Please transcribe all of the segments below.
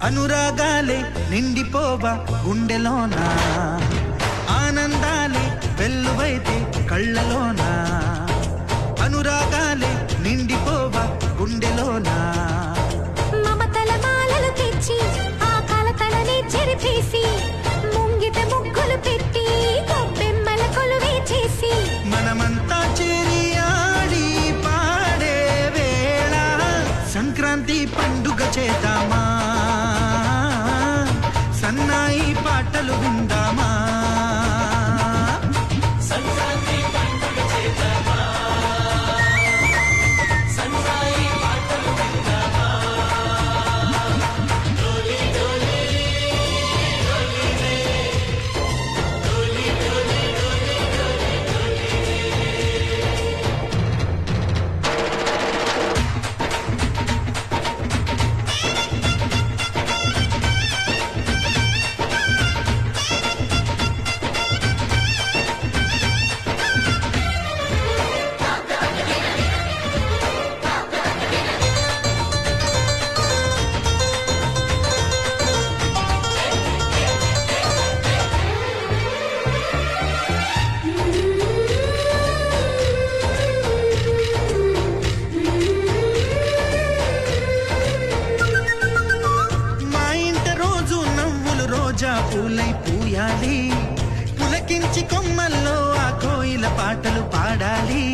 అనురాగాలే నిండిపోవా గుండెలోనా, ఆనందాలే వెల్లువైతే కళ్ళలోనా, అనురాగాలే నిండిపోవా గుండెలోనా. మమతల మాలలు తెచ్చి ఆ కలతలనే చెరిపేసి ముంగిట ముగ్గులు పెట్టి గొప్పెమ్మల కొలువే చేసి మనమంతా చేరి ఆడి పాడే వేళ సంక్రాంతి పండుగ చేద్దామా, సన్నాయి పాటలు విందామా. పూలై పూయాలి, పులకించి కొమ్మల్లో ఆ కోయిల పాటలు పాడాలి.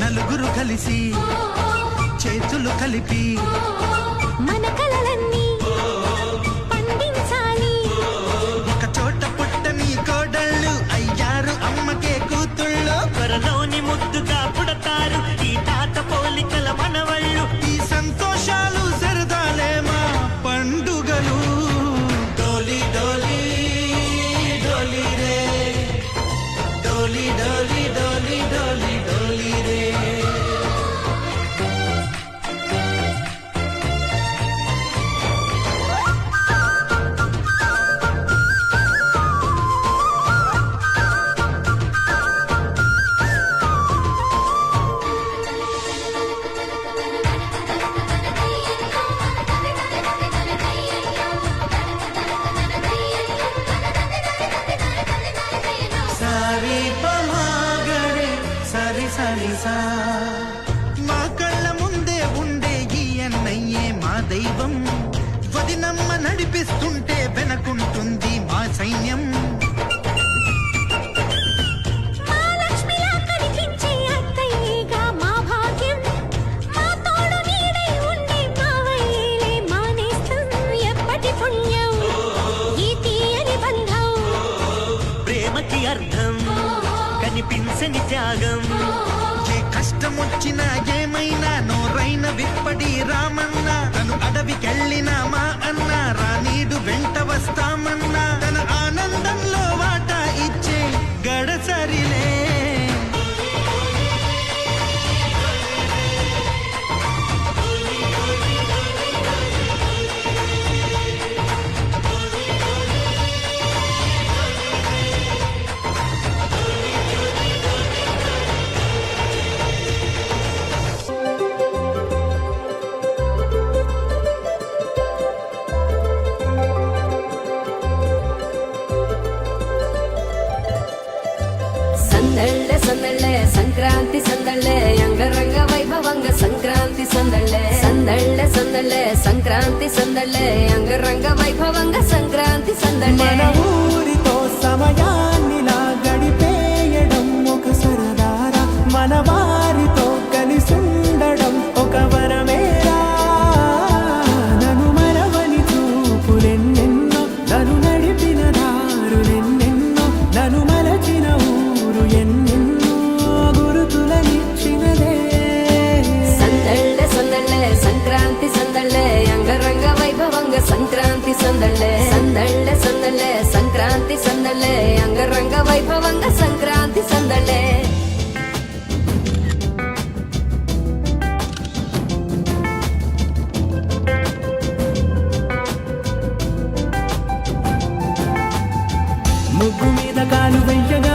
నలుగురు కలిసి చేతులు కలిపి మన కలలన్నీ పండించాలి. ఒక చోట పుట్టని కోడళ్ళు అయ్యారు అమ్మకే కూతుళ్ళు, త్వరలోని ముద్దుగా పుడతారు ఈ తాత పోలికల మనవళ్ళు. ఈ సంతోషాలు సరదాలే మా పండుగలు. డోలి డోలి డోలి రే, డోలి డోలి డోలి డోలి డోలి రే. మా కళ్ళ ముందే ఉండే ఈ అన్నయ్యే మా దైవం, వదినమ్మ నడిపిస్తుంటే వెనకుంటుంది మా సైన్యం. ప్రేమకి అర్థం కనిపించని త్యాగం, ఏ కష్టం వచ్చినా ఏమైనా నోరైన విప్పడి రామన్నా, తను అడవికెళ్ళినా మా అన్న రానీడు వెంట వస్తామన్నా, తన ఆనందంలో వాటా ఇచ్చే గడసరిలే. సందళ్ళే సంక్రాంతి సందళ్ళే అంగరంగ వైభవంగ సంక్రాంతి సందళ్ళే సందళ్ళే సందళ్ళే సంక్రాంతి సందళ్ళే అంగరంగ వైభవంగ సంక్రాంతి సందళ్ళే. మన ఊరితో సమయాన్నిలా గడిపేయడం ఒక సరదారా, మన వారితో కలిసుండడం ఒక వరమేరా. నన్ను మరవని చూపులెన్నెన్నో, నన్ను నడిపిన దారులెన్నెన్నో, నన్ను మలచిన ఊరు ఎన్నెన్నో గురుతులనిచ్చినదే. సందళ్ళే సందళ్ళే సంక్రాంతి సందళ్ళే అంగరంగ వైభవంగ సంక్రాంతి సందళ్ళే సందళ్ళే సందళ్ళే సంక్రాంతి సందళ్ళే అంగరంగ వైభవంగ సంక్రాంతి సందళ్ళే. ముగ్గు మీద వెయ్యగా